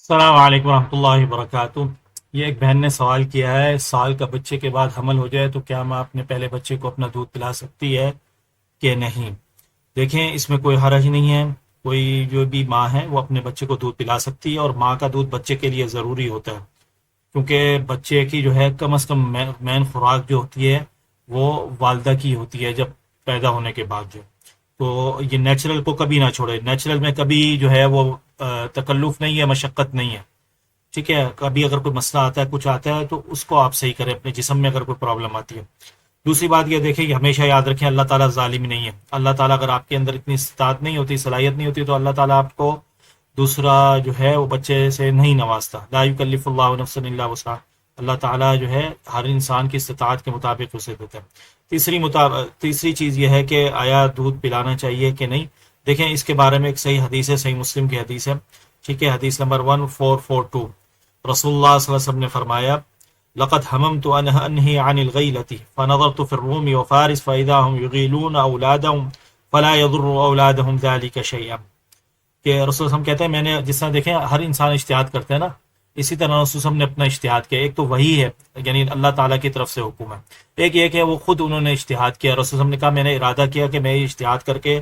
السلام علیکم ورحمۃ اللہ وبرکاتہ۔ یہ ایک بہن نے سوال کیا ہے، سال کا بچے کے بعد حمل ہو جائے تو کیا ماں اپنے پہلے بچے کو اپنا دودھ پلا سکتی ہے کہ نہیں؟ دیکھیں، اس میں کوئی حرج نہیں ہے۔ کوئی جو بھی ماں ہے وہ اپنے بچے کو دودھ پلا سکتی ہے، اور ماں کا دودھ بچے کے لیے ضروری ہوتا ہے، کیونکہ بچے کی جو ہے کم از کم مین خوراک جو ہوتی ہے وہ والدہ کی ہوتی ہے جب پیدا ہونے کے بعد جو۔ تو یہ نیچرل کو کبھی نہ چھوڑے، نیچرل میں کبھی جو ہے وہ تکلف نہیں ہے، مشقت نہیں ہے، ٹھیک ہے؟ کبھی اگر کوئی مسئلہ آتا ہے، کچھ آتا ہے، تو اس کو آپ صحیح کریں، اپنے جسم میں اگر کوئی پرابلم آتی ہے۔ دوسری بات یہ دیکھیں کہ ہمیشہ یاد رکھیں اللہ تعالیٰ ظالم نہیں ہے۔ اللہ تعالیٰ اگر آپ کے اندر اتنی استطاعت نہیں ہوتی، صلاحیت نہیں ہوتی، تو اللہ تعالیٰ آپ کو دوسرا جو ہے وہ بچے سے نہیں نوازتا۔ لا یکلف اللہ نفسا الا وسعها۔ اللہ تعالیٰ جو ہے ہر انسان کی استطاعت کے مطابق اسے دیتا ہے۔ تیسری چیز یہ ہے کہ آیا دودھ پلانا چاہیے کہ نہیں؟ دیکھیں، اس کے بارے میں ایک صحیح حدیث ہے، صحیح مسلم کی حدیث ہے، ٹھیک ہے؟ حدیث نمبر 1442، رسول اللہ صلی اللہ علیہ وسلم نے فرمایا: لقد حممت ان انہی عن الغیلة فنظرت في الروم وفارس فاذا هم يغيلون اولادهم فلا يضر اولادهم ذلك شيئا۔ کہ رسول اللہ علیہ وسلم کہتے ہیں، میں نے جس طرح دیکھیں ہر انسان اشتہاد کرتے ہیں نا، اسی طرح رسول اللہ علیہ وسلم نے اپنا اشتہاد کیا۔ ایک تو وہی ہے، یعنی اللہ تعالیٰ کی طرف سے حکم ہے، ایک یہ کہ وہ خود انہوں نے اشتہاد کیا۔ رسول اللہ علیہ وسلم نے کہا، میں نے ارادہ کیا کہ میں یہ اشتہاد کر کے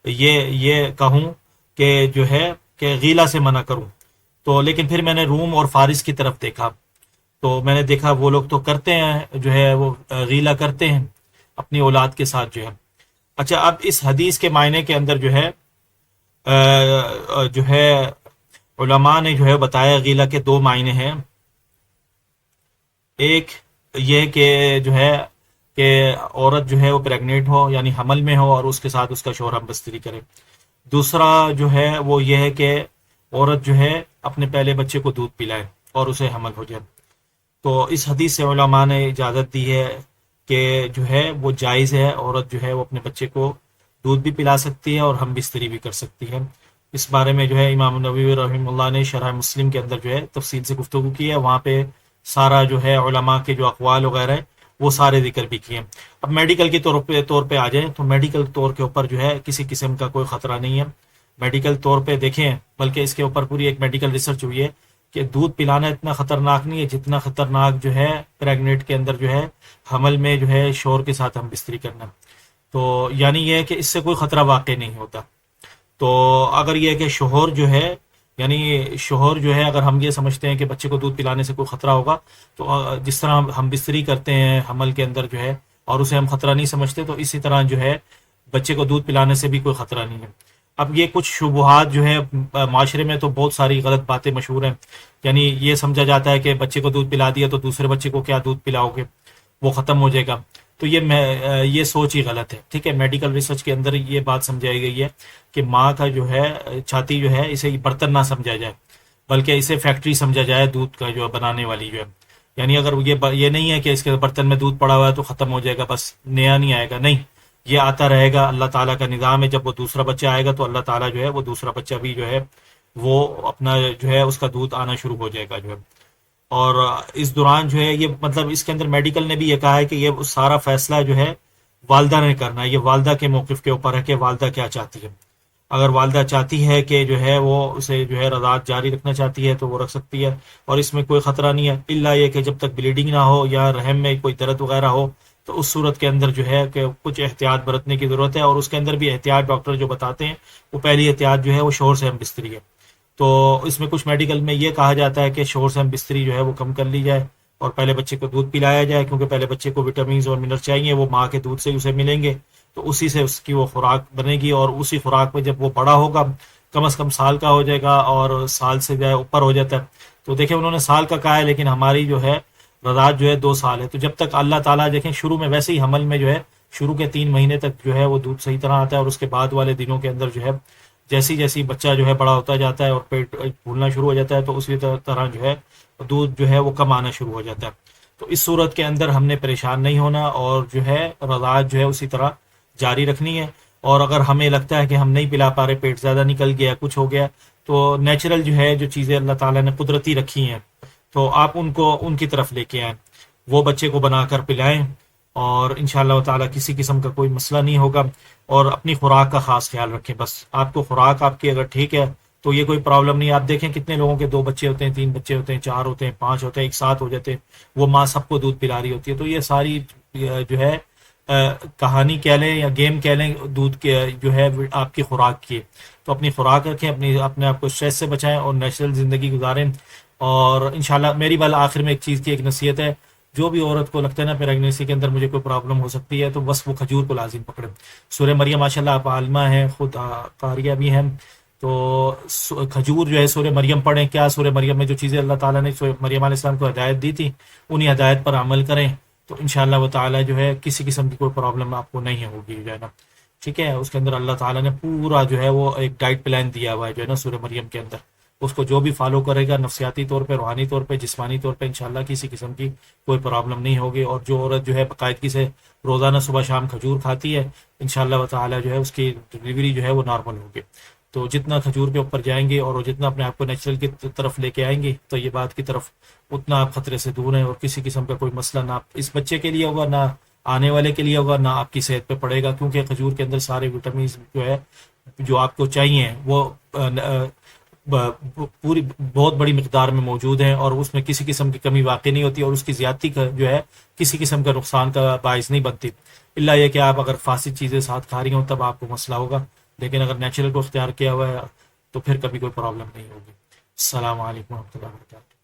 یہ کہوں کہ جو ہے کہ غیلہ سے منع کروں، تو لیکن پھر میں نے روم اور فارس کی طرف دیکھا، تو میں نے دیکھا وہ لوگ تو کرتے ہیں، جو ہے وہ غیلہ کرتے ہیں اپنی اولاد کے ساتھ جو ہے۔ اچھا، اب اس حدیث کے معنی کے اندر جو ہے علماء نے جو ہے بتایا غیلہ کے دو معنی ہیں۔ ایک یہ کہ جو ہے کہ عورت جو ہے وہ پریگنیٹ ہو، یعنی حمل میں ہو، اور اس کے ساتھ اس کا شوہر ہم بستری کرے۔ دوسرا جو ہے وہ یہ ہے کہ عورت جو ہے اپنے پہلے بچے کو دودھ پلائے اور اسے حمل ہو جائے۔ تو اس حدیث سے علماء نے اجازت دی ہے کہ جو ہے وہ جائز ہے، عورت جو ہے وہ اپنے بچے کو دودھ بھی پلا سکتی ہے اور ہم بستری بھی کر سکتی ہے۔ اس بارے میں جو ہے امام نووی رحمہ اللہ نے شرح مسلم کے اندر جو ہے تفصیل سے گفتگو کی ہے، وہاں پہ سارا جو ہے علماء کے جو اقوال وغیرہ ہیں وہ سارے ذکر بھی کیے ہیں۔ اب میڈیکل کے طور پہ آ جائیں تو میڈیکل طور کے اوپر جو ہے کسی قسم کا کوئی خطرہ نہیں ہے۔ میڈیکل طور پہ دیکھیں، بلکہ اس کے اوپر پوری ایک میڈیکل ریسرچ ہوئی ہے کہ دودھ پلانا اتنا خطرناک نہیں ہے جتنا خطرناک جو ہے پریگنیٹ کے اندر جو ہے حمل میں جو ہے شوہر کے ساتھ ہم بستری کرنا۔ تو یعنی یہ ہے کہ اس سے کوئی خطرہ واقع نہیں ہوتا۔ تو اگر یہ ہے کہ شوہر جو ہے، یعنی شوہر جو ہے، اگر ہم یہ سمجھتے ہیں کہ بچے کو دودھ پلانے سے کوئی خطرہ ہوگا، تو جس طرح ہم بستری کرتے ہیں حمل کے اندر جو ہے اور اسے ہم خطرہ نہیں سمجھتے، تو اسی طرح جو ہے بچے کو دودھ پلانے سے بھی کوئی خطرہ نہیں ہے۔ اب یہ کچھ شبہات جو ہے معاشرے میں تو بہت ساری غلط باتیں مشہور ہیں، یعنی یہ سمجھا جاتا ہے کہ بچے کو دودھ پلا دیا تو دوسرے بچے کو کیا دودھ پلاؤ گے، وہ ختم ہو جائے گا۔ تو یہ سوچ ہی غلط ہے، ٹھیک ہے؟ میڈیکل ریسرچ کے اندر یہ بات سمجھائی گئی ہے کہ ماں کا جو ہے چھاتی جو ہے اسے برتن نہ سمجھا جائے، بلکہ اسے فیکٹری سمجھا جائے دودھ کا جو ہے بنانے والی جو ہے۔ یعنی اگر یہ نہیں ہے کہ اس کے برتن میں دودھ پڑا ہوا ہے تو ختم ہو جائے گا، بس نیا نہیں آئے گا، نہیں، یہ آتا رہے گا۔ اللہ تعالیٰ کا نظام ہے، جب وہ دوسرا بچہ آئے گا تو اللہ تعالیٰ جو ہے وہ دوسرا بچہ بھی جو ہے وہ اپنا جو ہے اس کا دودھ آنا شروع ہو جائے گا جو ہے۔ اور اس دوران جو ہے یہ مطلب اس کے اندر میڈیکل نے بھی یہ کہا ہے کہ یہ سارا فیصلہ جو ہے والدہ نے کرنا ہے، یہ والدہ کے موقف کے اوپر ہے کہ والدہ کیا چاہتی ہے۔ اگر والدہ چاہتی ہے کہ جو ہے وہ اسے جو ہے رضاعت جاری رکھنا چاہتی ہے تو وہ رکھ سکتی ہے، اور اس میں کوئی خطرہ نہیں ہے، الا یہ کہ جب تک بلیڈنگ نہ ہو یا رحم میں کوئی درد وغیرہ ہو، تو اس صورت کے اندر جو ہے کہ کچھ احتیاط برتنے کی ضرورت ہے۔ اور اس کے اندر بھی احتیاط ڈاکٹر جو بتاتے ہیں، وہ پہلی احتیاط جو ہے وہ شوہر سے ہم بستری ہے۔ تو اس میں کچھ میڈیکل میں یہ کہا جاتا ہے کہ شوہر سے ہم بستری جو ہے وہ کم کر لی جائے اور پہلے بچے کو دودھ پلایا جائے، کیونکہ پہلے بچے کو وٹامنز اور منرل چاہیے، وہ ماں کے دودھ سے اسے ملیں گے، تو اسی سے اس کی وہ خوراک بنے گی، اور اسی خوراک پہ جب وہ بڑا ہوگا، کم از کم سال کا ہو جائے گا، اور سال سے جو ہے اوپر ہو جاتا ہے، تو دیکھیں انہوں نے سال کا کہا ہے، لیکن ہماری جو ہے رضاعت جو ہے 2 سال ہے۔ تو جب تک اللہ تعالیٰ دیکھیں شروع میں ویسے ہی حمل میں جو ہے شروع کے 3 مہینے تک جو ہے وہ دودھ صحیح طرح آتا ہے، اور اس کے بعد والے دنوں کے اندر جو ہے جیسی بچہ جو ہے بڑا ہوتا جاتا ہے اور پیٹ پھولنا شروع ہو جاتا ہے، تو اسی طرح جو ہے دودھ جو ہے وہ کم آنا شروع ہو جاتا ہے۔ تو اس صورت کے اندر ہم نے پریشان نہیں ہونا، اور جو ہے رضاعت جو ہے اسی طرح جاری رکھنی ہے۔ اور اگر ہمیں لگتا ہے کہ ہم نہیں پلا پا رہے، پیٹ زیادہ نکل گیا، کچھ ہو گیا، تو نیچرل جو ہے جو چیزیں اللہ تعالیٰ نے قدرتی رکھی ہیں، تو آپ ان کی طرف لے کے آئیں، وہ بچے کو بنا کر پلائیں، اور انشاءاللہ تعالیٰ کسی قسم کا کوئی مسئلہ نہیں ہوگا۔ اور اپنی خوراک کا خاص خیال رکھیں، بس آپ کو خوراک آپ کی اگر ٹھیک ہے تو یہ کوئی پرابلم نہیں. آپ دیکھیں کتنے لوگوں کے 2 بچے ہوتے ہیں، 3 بچے ہوتے ہیں، 4 ہوتے ہیں، 5 ہوتے ہیں، ایک ساتھ ہو جاتے ہیں، وہ ماں سب کو دودھ پلا رہی ہوتی ہے. تو یہ ساری جو ہے کہانی کہہ لیں یا گیم کہہ لیں دودھ کے جو ہے آپ کی خوراک کی. تو اپنی خوراک رکھیں، اپنے آپ کو اسٹریس سے بچائیں اور نیچرل زندگی گزاریں. اور انشاءاللہ میری آخر میں ایک چیز کی ایک نصیحت ہے، جو بھی عورت کو لگتا ہے نا پریگنینسی کے اندر مجھے کوئی پرابلم ہو سکتی ہے، تو بس وہ کھجور کو لازم پکڑے. سورہ مریم ماشاءاللہ آپ عالمہ ہیں، خود قاریہ بھی ہیں، تو کھجور جو ہے سورہ مریم پڑھیں. کیا سورہ مریم میں جو چیزیں اللہ تعالیٰ نے سورہ مریم علیہ السلام کو ہدایت دی تھی، انہی ہدایت پر عمل کریں، تو انشاءاللہ وہ تعالیٰ جو ہے کسی قسم کی کوئی پرابلم آپ کو نہیں ہوگی جو ہے نا. ٹھیک ہے، اس کے اندر اللہ تعالیٰ نے پورا جو ہے وہ ایک ڈائٹ پلان دیا ہوا ہے جو ہے نا سورہ مریم کے اندر. اس کو جو بھی فالو کرے گا نفسیاتی طور پہ، روحانی طور پہ، جسمانی طور پہ، انشاءاللہ کسی قسم کی کوئی پرابلم نہیں ہوگی. اور جو عورت جو ہے باقاعدگی سے روزانہ صبح شام کھجور کھاتی ہے، انشاءاللہ تعالیٰ جو ہے اس کی ڈلیوری جو ہے وہ نارمل ہوگی. تو جتنا کھجور کے اوپر جائیں گے اور وہ جتنا اپنے آپ کو نیچرل کی طرف لے کے آئیں گے، تو یہ بات کی طرف اتنا آپ خطرے سے دور ہیں، اور کسی قسم کا کوئی مسئلہ نہ اس بچے کے لیے ہوگا، نہ آنے والے کے لیے ہوگا، نہ آپ کی صحت پہ پڑے گا. کیونکہ کھجور کے اندر سارے وٹامنز جو ہے جو آپ کو چاہیے وہ پوری بہت بڑی مقدار میں موجود ہیں، اور اس میں کسی قسم کی کمی واقع نہیں ہوتی، اور اس کی زیادتی کا جو ہے کسی قسم کا نقصان کا باعث نہیں بنتی. اللہ یہ کہ آپ اگر فاسد چیزیں ساتھ کھا رہی ہوں تب آپ کو مسئلہ ہوگا، لیکن اگر نیچرل کو اختیار کیا ہوا ہے تو پھر کبھی کوئی پرابلم نہیں ہوگی. السلام علیکم و رحمۃ اللہ وبرکاتہ.